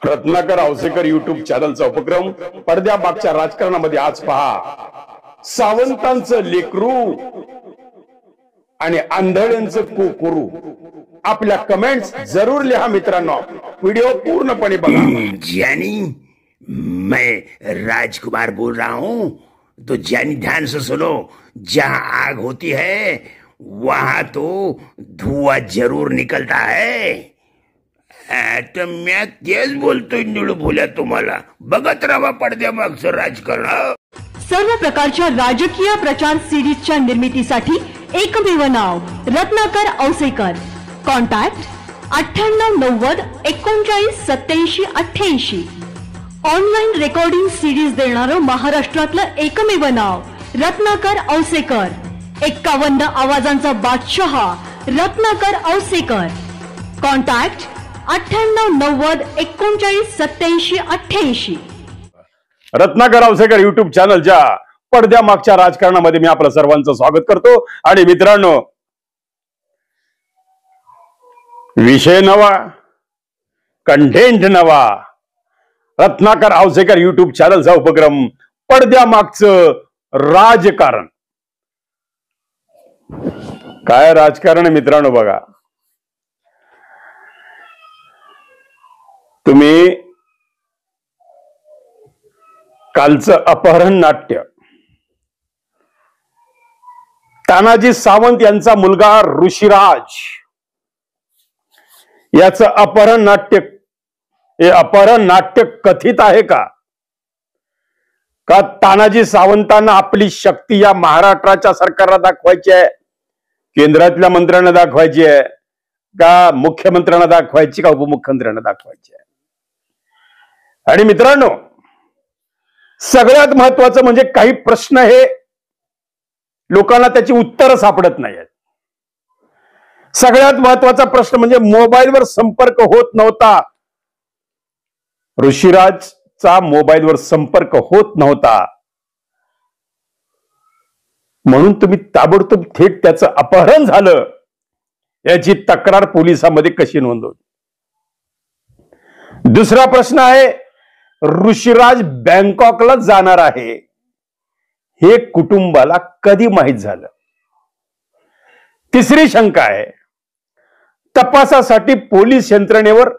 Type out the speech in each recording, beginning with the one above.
Ratnakar Ausekar YouTube चॅनलचा उपक्रम पडद्यामागच्या राजकारणामध्ये आज पहा सावंतांचं लेकरू आणि आंधळ्यांचं कोकरू। आपल्या कमेंट्स जरूर लिहा मित्रांनो, व्हिडिओ पूर्णपणे बघा। जानी, मैं राजकुमार बोल रहा हूँ। तो जानी ध्यान से सुनो, जहाँ आग होती है वहां तो धुआं जरूर निकलता है। तो मैं तेच बोलतोय निळू भोल्या तुम्हाला, बघत राहा पडद्यामागचं राजकारण। सर्व प्रकारच्या राजकीय प्रचार सिरीजच्या निर्मितीसाठी एकमेव नाव Ratnakar Ausekar. Contact 9890 39 87 88। Online recording series देणारं महाराष्ट्रातलं एकमेव नाव रत्नाकर औसेकर। 51 आवाजांचा बादशाह रत्नाकर औसेकर। कॉन्टॅक्ट 9890 39 87 88। रत्नाकर औसेकर युट्यूब चॅनलच्या पडद्यामागच्या राजकारणामध्ये मी आपलं सर्वांचं स्वागत करतो। आणि मित्रांनो, विषय नवा, कंटेंट नवा। रत्नाकर औसेकर युट्यूब चॅनलचा उपक्रम पडद्यामागचं राजकारण। काय राजकारण आहे मित्रांनो, बघा तुम्ही कालचं अपहरण नाट्य, तानाजी सावंत यांचा मुलगा ऋषिराज याचं अपहरण नाट्य, हे अपहरण नाट्य कथित आहे का? तानाजी सावंतांना आपली शक्ती या महाराष्ट्राच्या सरकारला दाखवायची आहे, केंद्रातल्या मंत्र्यांना दाखवायची आहे का मुख्यमंत्र्यांना दाखवायची का उपमुख्यमंत्र्यांना दाखवायची आहे? आणि मित्रांनो, सगळ्यात महत्वाचं म्हणजे काही प्रश्न हे लोकांना त्याची उत्तरं सापडत नाहीत। सगळ्यात महत्वाचा प्रश्न म्हणजे मोबाईलवर संपर्क होत नव्हता, ऋषिराजचा मोबाईलवर संपर्क होत नव्हता, म्हणून तुम्ही ताबडतोब थेट त्याचं अपहरण झालं याची तक्रार पोलिसांमध्ये कशी नोंदवली? दुसरा प्रश्न आहे, ऋषिराज बँकॉकला जाणार आहे हे कुटुंबाला कधी माहित झालं? तिसरी शंका आहे, तपासासाठी पोलीस यंत्रणेवर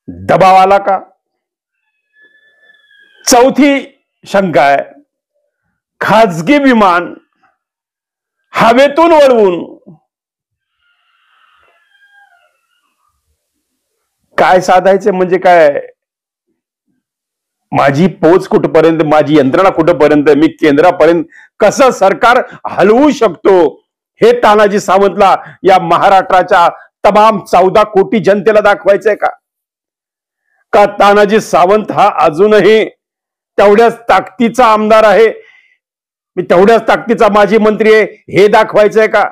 दबाव आला का? चौथी शंका आहे, खाजगी विमान हवेतून वळवून काय साधायचे, म्हणजे काय माझी पोच कुठपर्यंत, माझी यंत्रणा कुठपर्यंत, मी केंद्रापर्यंत कसं सरकार हलवू शकतो हे तानाजी सावंतला या महाराष्ट्राच्या तमाम 14 कोटी जनतेला दाखवायचंय का? का तानाजी सावंत हा अजूनही तेवढ्याच ताकदीचा आमदार आहे, मी तेवढ्याच ताकदीचा माजी मंत्री आहे हे दाखवायचंय का?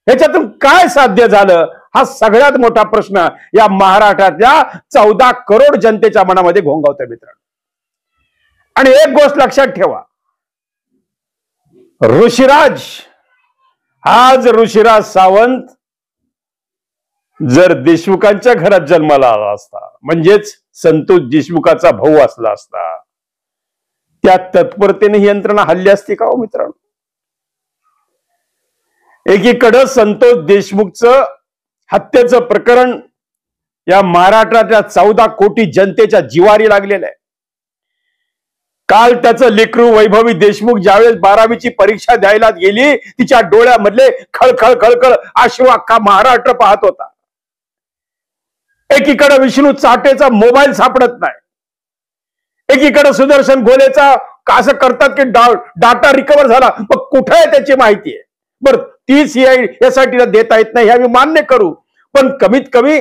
ह्याच्यातून काय साध्य झालं हा सगळ्यात मोठा प्रश्न या महाराष्ट्रातल्या 14 करोड जनतेच्या मनामध्ये घोंगावतोय मित्रांनो। आणि एक गोष्ट लक्षात ठेवा, ऋषिराज सावंत जर देशमुखांच्या घरात जन्माला आला असता, म्हणजेच संतोष देशमुखाचा भाऊ असला असता, त्या तत्परतेने ही यंत्रणा हल्ली असती का हो मित्रांनो? एकीकडे संतोष देशमुखचं हत्येचं प्रकरण या महाराष्ट्रातल्या 14 कोटी जनतेच्या जिवारी लागलेलं आहे। काल त्याचं लेकरू वैभवी देशमुख ज्यावेळेस 12वीची परीक्षा द्यायला गेली, तिच्या डोळ्यामधले खळखळ खळखळ अश्रू अख्खा महाराष्ट्र पाहत होता। एकीकडे विष्णू चाटेचा मोबाईल सापडत नाही, एकीकडे सुदर्शन घोलेचा असं करतात की डाटा रिकव्हर झाला, मग कुठे आहे त्याची माहिती आहे? बरं, ती CID देता येत नाही, हे मान्य करू, पण कमीत कमी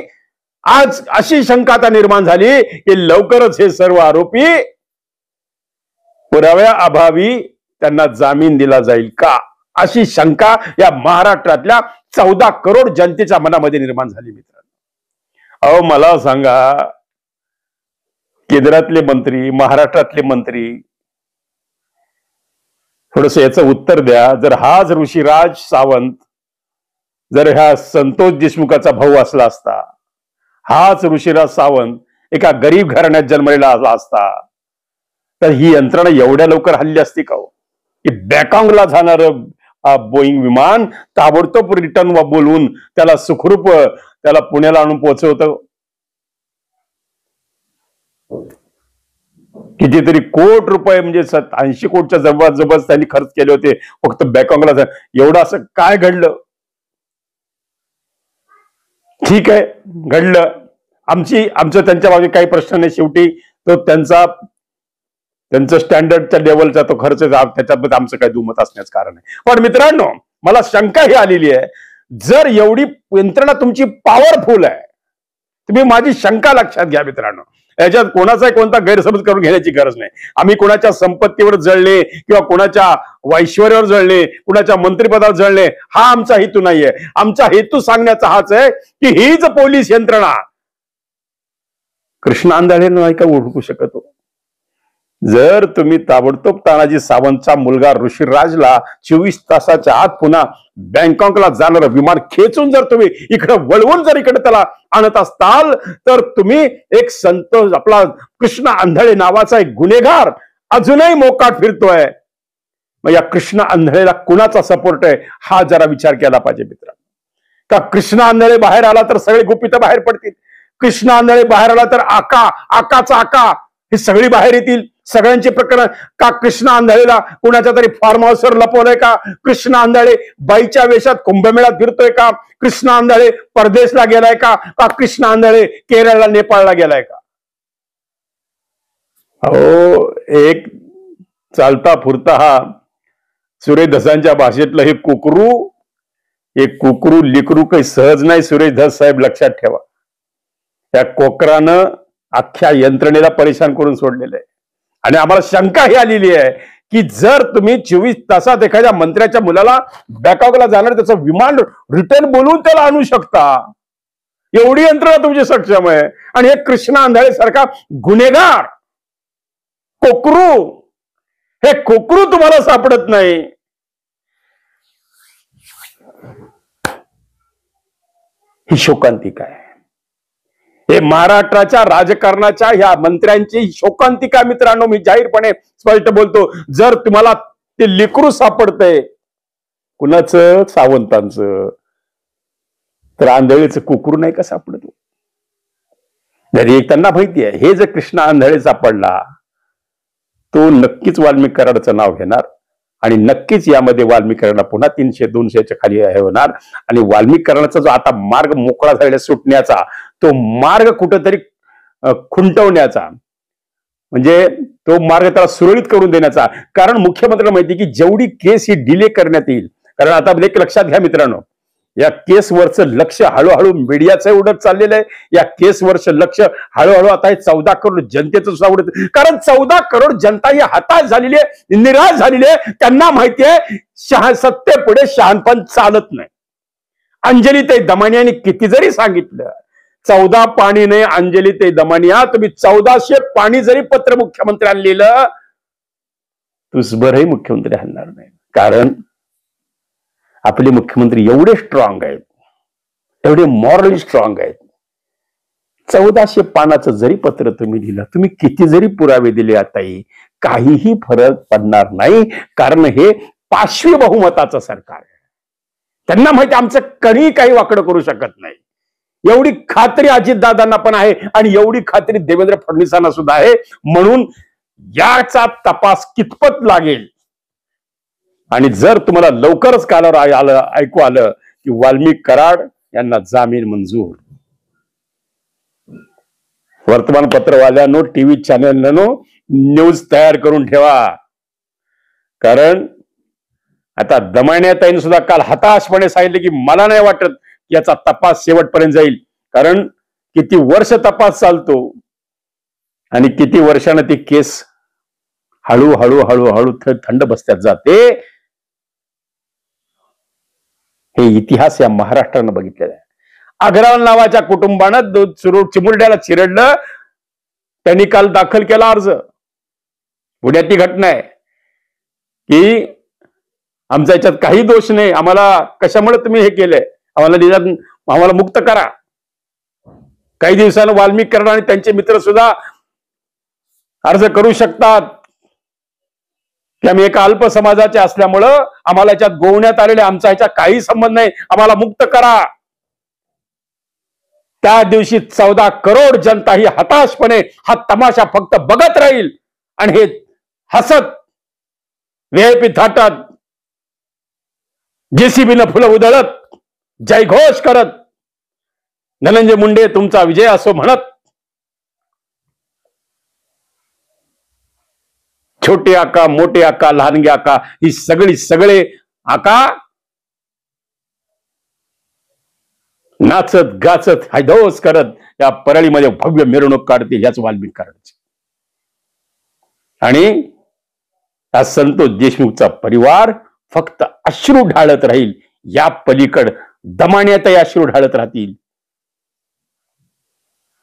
आज अशी शंका आता निर्माण झाली की लवकरच हे सर्व आरोपी पुराव्या अभावी त्यांना जामीन दिला जाईल का, अशी शंका या महाराष्ट्रातल्या 14 करोड जनतेच्या मनामध्ये निर्माण झाली मित्रांनो। अहो मला सांगा, केंद्रातले मंत्री, महाराष्ट्रातले मंत्री, थोडस याचं उत्तर द्या। जर हाच ऋषिराज सावंत जर ह्या संतोष देशमुखाचा भाऊ असला असता, हाच ऋषिराज सावंत एका गरीब घराण्यात जन्मलेला असता तर ही यंत्रणा एवढ्या लवकर हल्ली असती का हो? की बँकॉकला जाणार बोईंग विमान ताबडतोब रिटर्न बोलवून त्याला सुखरूप त्याला पुण्याला आणून पोहोचवतं. कितीतरी कोट रुपये म्हणजे 80 कोटच्या जवळजवळ त्यांनी खर्च केले होते फक्त बँकॉकला. एवढं असं काय घडलं? ठीक आहे घडलं, आमचं त्यांच्या मागे काही प्रश्न नाही. शेवटी तो त्यांचं स्टँडर्डच्या लेवलचा तो खर्च त्याच्याबद्दल आमचं काही दुमत असण्याचं कारण आहे. पण मित्रांनो मला शंका ही आलेली आहे, जर एवढी यंत्रणा तुमची पॉवरफुल आहे, तुम्ही माझी शंका लक्षात घ्या मित्रांनो. याच्यात कोणाचा कोणता गैरसमज करून घेण्याची गरज नाही. आम्ही कोणाच्या संपत्तीवर जळले किंवा कोणाच्या ऐश्वर्यावर जळले, कुणाच्या मंत्रिपदावर जळले, हा आमचा हेतू नाहीये. आमचा हेतू सांगण्याचा हाच आहे की हीच पोलीस यंत्रणा कृष्ण आंधळे नाही का ओळखू शकत हो? जर तुम्ही ताबडतोब तानाजी सावंतचा मुलगा ऋषिराजला 24 तासाच्या आत पुन्हा बँकॉकला जाणारं विमान खेचून जर तुम्ही इकडे वळवून जर इकडे त्याला आणत असताल तर तुम्ही एक संतोष आपला कृष्ण आंधळे नावाचा एक गुन्हेगार अजूनही मोकाट फिरतोय. मग या कृष्ण आंधळेला कुणाचा सपोर्ट आहे हा जरा विचार केला पाहिजे मित्रांनो. का कृष्ण आंधळे बाहेर आला तर सगळे गुपितं बाहेर पडतील? कृष्ण आंधळे बाहेर आला तर आकाचा आका हे सगळी बाहेर येतील, सगळ्यांचे प्रकरण? का कृष्ण आंधळेला कुणाच्या तरी फार्म हाऊसवर लपवलंय का? कृष्ण आंधळे बाईच्या वेशात कुंभमेळ्यात फिरतोय का? कृष्ण आंधळे परदेशला गेलाय का? कृष्ण आंधळे केरळला नेपाळला गेलाय का? अहो एक चालता फुरता हा सुरेश धसांच्या भाषेतलं हे कुकरू लिकरू काही सहज नाही. सुरेश धस साहेब लक्षात ठेवा, त्या कोकरानं अख्ख्या यंत्रणेला परेशान करून सोडलेलं आहे. आणि आम्हाला शंका ही आलेली आहे की जर तुम्ही 24 तासात एखाद्या मंत्र्याच्या मुलाला बँकॉकला जाणार त्याचं विमान रिटर्न बोलवून त्याला आणू शकता, एवढी यंत्रणा तुमची सक्षम आहे. आणि हे कृष्ण आंधळे सारखा गुन्हेगार हे कोकरू तुम्हाला सापडत नाही. ही शोकांतिका आहे. हे महाराष्ट्राच्या राजकारणाच्या ह्या मंत्र्यांची शोकांतिका मित्रांनो. मी जाहीरपणे स्पष्ट बोलतो, जर तुम्हाला ते लेकरू सापडतंय कुणाचं, सावंतांचं, तर आंधळेचं कुकरू नाही का सापडत? जरी त्यांना माहिती आहे हे जर कृष्ण आंधळे सापडला तो नक्कीच वाल्मिक कराडचं नाव घेणार आणि नक्कीच यामध्ये वाल्मिक कराडला पुन्हा 300-200च्या खाली हे होणार. आणि वाल्मिक कराडाचा जो आता मार्ग मोकळा झालेला सुटण्याचा, तो मार्ग कुठंतरी खुंटवण्याचा, म्हणजे तो मार्ग त्याला सुरळीत करून देण्याचा. कारण मुख्यमंत्र्यांना माहिती की जेवढी केस ही डिले करण्यात येईल, कारण आता एक लक्षात घ्या मित्रांनो, या केसवरचं लक्ष हळूहळू मीडियाचं उडत चाललेलं आहे. या केसवरचं लक्ष हळूहळू आता हे 14 करोड जनतेचं सुद्धा उडत, कारण 14 करोड जनता ही हताश झालेली आहे, निराश झालेली आहे. त्यांना माहिती आहे सत्तेपुढे शहाणपण चालत नाही. अंजलीताई दमानी यांनी किती जरी सांगितलं 14 पाणी नाही, अंजलीताई दमानिया तुम्ही 1400 पाणी जरी पत्र मुख्यमंत्र्यांना लिहिलं तुझबरही मुख्यमंत्री हलणार नाही. कारण आपले मुख्यमंत्री एवढे स्ट्रॉंग आहेत, एवढे मॉरली स्ट्रॉंग आहेत. 1400 पानाचं जरी पत्र तुम्ही लिहिलं, तुम्ही किती जरी पुरावे दिले आताही काहीही फरक पडणार नाही. कारण हे 5वी बहुमताचं सरकार आहे. त्यांना माहिती आमचं कधी काही वाकडं करू शकत नाही. एवढी खात्री अजितदादांना पण आहे आणि एवढी खात्री देवेंद्र फडणवीसांना सुद्धा आहे. म्हणून याचा तपास कितपत लागेल आणि जर तुम्हाला लवकरच कालावर ऐकू आलं की वाल्मिक कराड यांना जामीन मंजूर, वर्तमानपत्रवाल्यांनो, टीव्ही चॅनलनो न्यूज तयार करून ठेवा. कारण आता दमानियाताईंनी सुद्धा काल हताशपणे सांगितले की मला नाही वाटत याचा तपास शेवटपर्यंत जाईल. कारण किती वर्ष तपास चालतो आणि किती वर्षानं ती केस हळूहळू हळूहळू थंड बसत्यात जाते. हे इतिहास या महाराष्ट्रानं बघितलेला आहे. अग्रवाल नावाच्या कुटुंबानं चिमुरड्याला चिरडलं, त्यांनी काल दाखल केला अर्ज. पुण्यातली घटना आहे की आमच्या याच्यात काही दोष नाही, आम्हाला कशामुळे तुम्ही हे केलंय, आम्हाला मुक्त करा. काही दिवसानं वाल्मिक करण आणि त्यांचे मित्र सुद्धा अर्ज करू शकतात की आम्ही एका अल्प समाजाचे असल्यामुळं आम्हाला याच्यात गोवण्यात आलेले, आमचा याच्यात काही संबंध नाही, आम्हाला मुक्त करा. त्या दिवशी 14 करोड जनता ही हताशपणे हा तमाशा फक्त बघत राहील आणि हे हसत व्हीआयपी थाटात जेसीबीनं फुलं उधळत जयघोष करत धनंजय मुंडे तुमचा विजय असो म्हणत छोटे आका, मोठे आका, लहानगे आका, ही सगळे आका नाचत गाचत हैदोस करत या परळीमध्ये भव्य मिरवणूक काढते. याच वाल्मिक करायची. आणि हा संतोष देशमुखचा परिवार फक्त अश्रू ढाळत राहील. या पलीकड दमाण्यातही अश्रू ढाळत राहतील.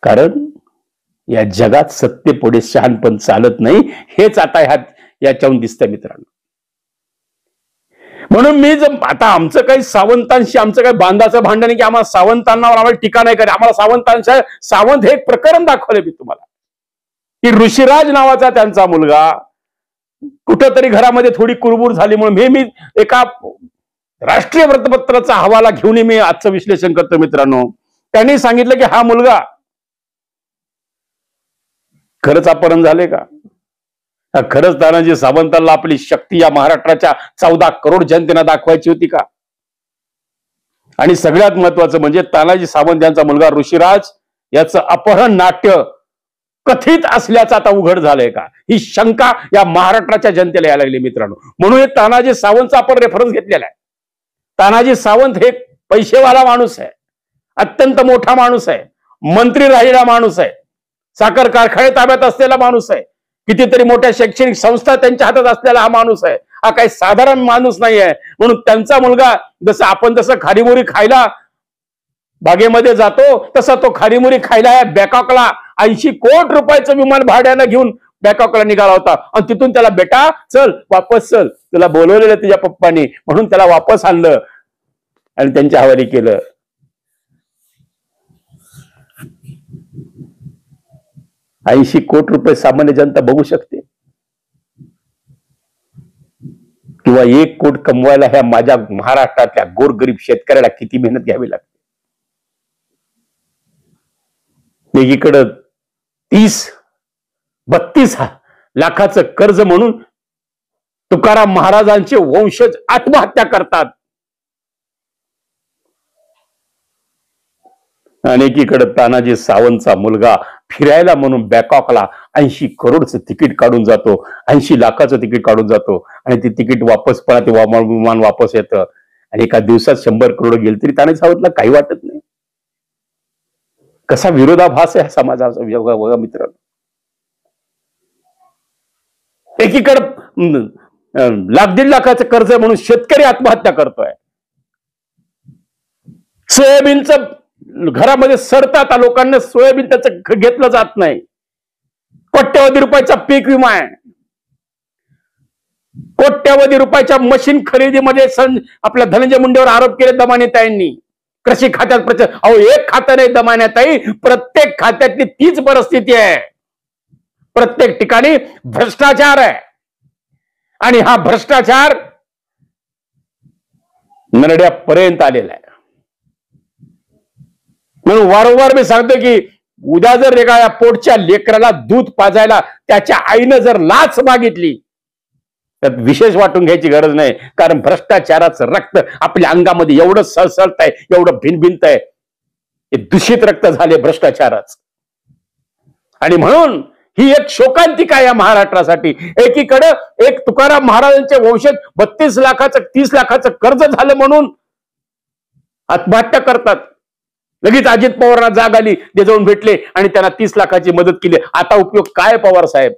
कारण या जगात सत्तेपुढे शहाणपण चालत नाही, हेच आता याच्याहून दिसतंय मित्रांनो. म्हणून मी आता आमचं काही सावंतांशी आमचं काही बांधाचं भांडण आहे की आम्हाला सावंतांवर आम्हाला टीका नाही करे. आम्हाला सावंतांच्या सावंत हे एक प्रकरण दाखवले मी तुम्हाला की ऋषिराज नावाचा त्यांचा मुलगा कुठंतरी घरामध्ये थोडी कुरबुर झाली म्हणून मी एका राष्ट्रीय वृत्तपत्राचा हवाला घेऊन मी आजचं विश्लेषण करतो मित्रांनो. त्यांनी सांगितलं की हा मुलगा खरंच अपहरण झाले का? खरंच तानाजी सावंतांना आपली शक्ती या महाराष्ट्राच्या 14 करोड जनतेला दाखवायची होती का? आणि सगळ्यात महत्वाचं म्हणजे तानाजी सावंत यांचा मुलगा ऋषिराज याचं अपहरण नाट्य कथित असल्याचं आता उघड झालंय का? ही शंका या महाराष्ट्राच्या जनतेला यायला लागली मित्रांनो. म्हणून हे तानाजी सावंतचा आपण रेफरन्स घेतलेला आहे. तानाजी सावंत हे पैसेवाला माणूस आहे, अत्यंत मोठा माणूस आहे, मंत्री राहिलेला माणूस आहे, साखर कारखाने ताब्यात असलेला माणूस आहे, कितीतरी मोठ्या शैक्षणिक संस्था त्यांच्या हातात असलेला हा माणूस आहे. हा काही साधारण माणूस नाही आहे. म्हणून त्यांचा मुलगा जसं खारीमुरी खायला बागेमध्ये जातो तसा तो खारीमुरी खायला या बँकॉकला 80 कोटी रुपयाचं विमान भाड्यानं घेऊन बँकॉकला निघाला होता. आणि तिथून त्याला बेटा चल वापस चल, तुला बोलवलेलं तुझ्या पप्पानी म्हणून त्याला वापस आणलं आणि त्यांच्या हवाली केलं. ₹80 कोटी सामान्य जनता बघू शकते किंवा 1 कोटी कमवायला ह्या माझ्या महाराष्ट्रातल्या गोरगरीब शेतकऱ्याला किती मेहनत घ्यावी लागते. एकीकडं 30-32 लाखाचं कर्ज म्हणून तुकाराम महाराजांचे वंशज आत्महत्या करतात आणि एकीकडे तानाजी सावंतचा मुलगा फिरायला म्हणून बँकॉकला 80 करोडचं तिकीट काढून जातो, 80 लाखाचं तिकीट काढून जातो आणि ते तिकीट वापस पळा ते विमान वापस येतं आणि एका दिवसात 100 करोड गेले तरी तानाजी सावंतला काही वाटत नाही. कसा विरोधाभास आहे समाजाचा बघा मित्रांनो. एकीकडे 1.5 लाखाचं कर्ज म्हणून शेतकरी आत्महत्या करतोय. सोयाबीनचं घरामध्ये सडतात लोकांना, सोयाबीन त्याचं घेतलं जात नाही. कोट्यवधी रुपयाचा पीक विमा आहे, कोट्यवधी रुपयाच्या मशीन खरेदीमध्ये आपल्या धनंजय मुंडेवर आरोप केले दमानेताईंनी. कृषी खात्यात एक खातं नाही दमानेताई, प्रत्येक खात्यातली तीच परिस्थिती आहे. प्रत्येक ठिकाणी भ्रष्टाचार आहे आणि हा भ्रष्टाचार नरड्यापर्यंत आलेला आहे. म्हणून वारंवार मी सांगतो की उद्या जर एका पोटच्या लेकराला दूध पाजायला त्याच्या आईनं जर लाच मागितली तर विशेष वाटून घ्यायची गरज नाही. कारण भ्रष्टाचाराचं रक्त आपल्या अंगामध्ये एवढं सळसळत आहे, एवढं भिनभिनत आहे, हे दूषित रक्त झाले भ्रष्टाचाराच. आणि म्हणून ही एक शोकांतिका या महाराष्ट्रासाठी. एकीकडे एक तुकाराम महाराजांचे वंशज 32 लाखाचं 30 लाखाचं कर्ज झालं म्हणून आत्महत्या करतात. लगेच अजित पवारांना जाग आली, ते जाऊन भेटले आणि त्यांना 30 लाखाची मदत केली. आता उपयोग काय पवार साहेब?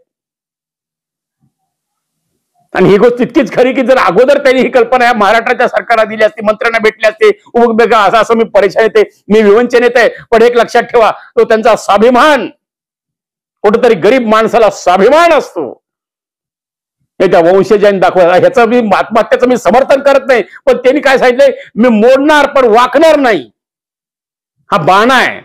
आणि ही गोष्ट तितकीच खरी की जर अगोदर त्यांनी ही कल्पना या महाराष्ट्राच्या सरकारला दिली असती, मंत्र्यांना भेटले असते, असं मी परेशान येते, मी विवंचन येत आहे, पण एक लक्षात ठेवा, तो त्यांचा स्वाभिमान, कुठेतरी गरीब माणसाला स्वाभिमान असतो, हे त्या वंशजांनी दाखवला. ह्याचं मी आत्महत्याचं मी समर्थन करत नाही, पण त्यांनी काय सांगितलंय, मी मोडणार पण वाकणार नाही. हा बाण आहे.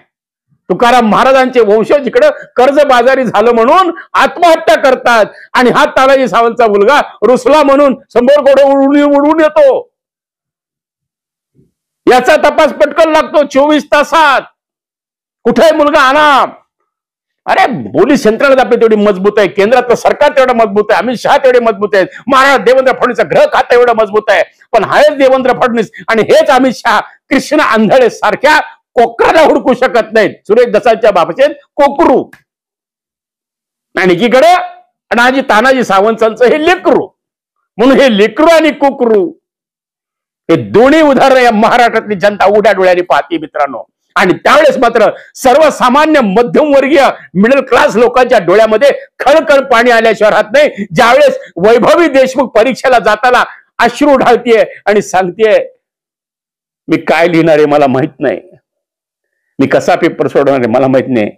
तुकाराम महाराजांचे वंशज इकडे कर्जबाजारी झालं म्हणून आत्महत्या करतात आणि हा तानाजी सावंतचा मुलगा रुसला म्हणून 100 कोटी उडून येतो. याचा तपास पटकन लागतो 24 तासात. कुठे मुलगा आणा. अरे पोलीस यंत्रणा आपली तेवढी मजबूत आहे, केंद्रातलं सरकार तेवढं मजबूत आहे, अमित शहा तेवढे मजबूत आहेत, महाराज देवेंद्र फडणवीसचं गृह खातं एवढं मजबूत आहे. पण हेच देवेंद्र फडणवीस आणि हेच अमित शहा कृष्ण आंधळे सारख्या कोकराला हुडकू शकत नाहीत. सुरेश दसांच्या भाषेत कोकरू. आणि एकीकडे अनाजी तानाजी सावंतांचं हे लेकरू. म्हणून हे लेकरू आणि कोकरू हे दोन्ही उदाहरण या महाराष्ट्रातली जनता उघड्या डोळ्यांनी पाहते मित्रांनो. आणि त्यावेळेस मात्र सर्वसामान्य मध्यमवर्गीय मिडल क्लास लोकांच्या डोळ्यामध्ये खळखळ पाणी आल्याशिवाय राहत नाही. ज्यावेळेस वैभवी देशमुख परीक्षेला जाताना अश्रू ढाळतीये आणि सांगतेय मी काय लिहिणार आहे मला माहित नाही, मी कसा पेपर सोडवणार आहे मला माहित नाही.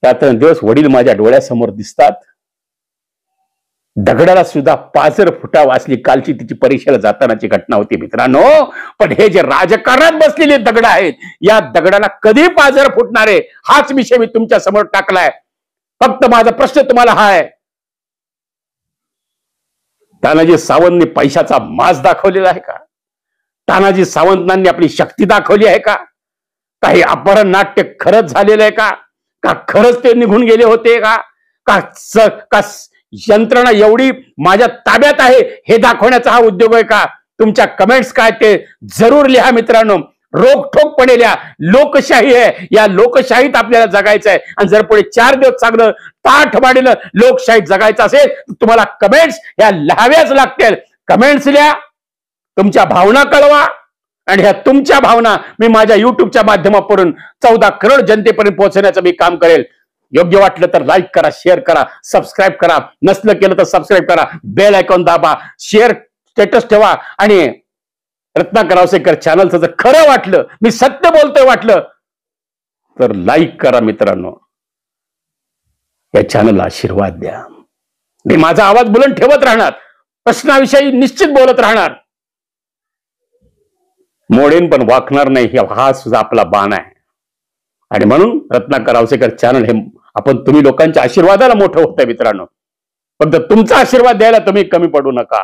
त्यात दिवस वडील माझ्या डोळ्यासमोर दिसतात. दगडाला सुद्धा पाझर फुटा वाचली कालची तिची परीक्षेला जातानाची घटना होती मित्रांनो. पण हे जे राजकारणात बसलेले दगड आहेत या दगडाला कधी पाझर फुटणार आहे हाच विषय मी तुमच्या समोर टाकलाय. फक्त माझा प्रश्न तुम्हाला हा आहे, तानाजी सावंतने पैशाचा माज दाखवलेला आहे का? तानाजी सावंतांनी आपली शक्ती दाखवली आहे का? काही अपहरण नाट्य खरंच झालेलं आहे का? का खरंच ते निघून गेले होते का? यंत्रणा एवढी माझ्या ताब्यात आहे हे दाखवण्याचा हा उद्योग आहे का? तुमच्या कमेंट्स काय ते जरूर लिहा मित्रांनो. रोखठोकपणे लिहा. लोकशाही आहे, या लोकशाहीत आपल्याला जगायचं आहे. आणि जर पुढे 4 दिवस चांगलं ताठवाडीनं लोकशाहीत जगायचं असेल तुम्हाला कमेंट्स ह्या लिहाव्याच लागतील. कमेंट्स लिहा, तुमच्या भावना कळवा आणि ह्या तुमच्या भावना मी माझ्या युट्यूबच्या माध्यमातून 14 करोड जनतेपर्यंत पोहोचण्याचं मी काम करेल. योग्य वाटलं तर लाईक करा, शेअर करा, सबस्क्राईब करा. नसलं केलं तर सबस्क्राईब करा, बेल आयकॉन दाबा, शेअर स्टेटस ठेवा. आणि रत्नाकर औसेकर चॅनलचं जर खरं वाटलं मी सत्य बोलतोय वाटलं तर लाईक करा मित्रांनो. या चॅनलला आशीर्वाद द्या. मी माझा आवाज बुलंद ठेवत राहणार, प्रश्नाविषयी निश्चित बोलत राहणार, मोडेन पण वाकणार नाही. हा सुद्धा आपला बाण आहे. आणि म्हणून रत्नाकर औसेकर चॅनल हे आपण तुम्ही लोकांच्या आशीर्वादाला मोठं होतंय मित्रांनो. फक्त तुमचा आशीर्वाद द्यायला तुम्ही कमी पडू नका.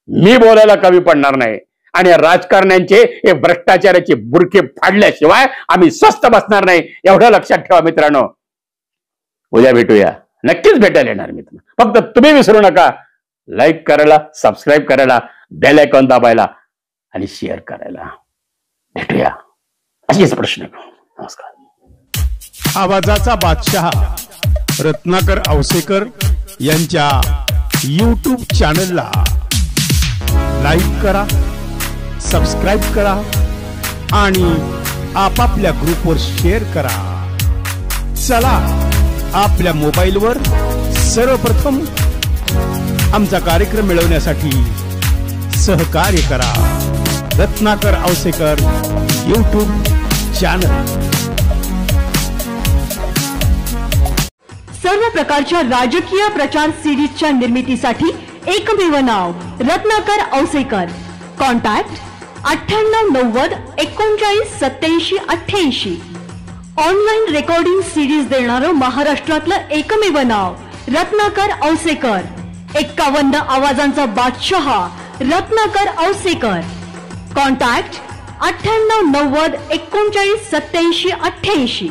मी बोलायला कमी पडणार नाही. आणि राजकारण्यांचे हे भ्रष्टाचाराचे बुरखे फाडल्याशिवाय आम्ही स्वस्थ बसणार नाही एवढं लक्षात ठेवा मित्रांनो. उद्या भेटूया, नक्कीच भेटायला येणार मित्र. फक्त तुम्ही विसरू नका लाईक करायला, सबस्क्राईब करायला, बेल आयकॉन दाबायला आणि शेअर करायला. भेटूया असेच प्रश्न. नमस्कार. आवाजाचा बादशाह रत्नाकर औसेकर यांच्या YouTube चॅनलला लाईक करा, सबस्क्राईब करा आणि आपापल्या ग्रुपवर शेअर करा. चला आपल्या मोबाईलवर सर्वप्रथम आमचा कार्यक्रम मिळवण्यासाठी सहकार्य करा. Ratnakar Ausekar YouTube channel. सर्व प्रकारच्या राजकीय प्रचार सिरीजच्या निर्मितीसाठी एकमेव नाव Ratnakar Ausekar. Contact 9890 39 87 88. Online recording series देणारं महाराष्ट्रातलं एकमेव नाव रत्नाकर औसेकर. 51 आवाजांचा बादशाह रत्नाकर औसेकर. कॉन्टॅक्ट 9890 39 87 88.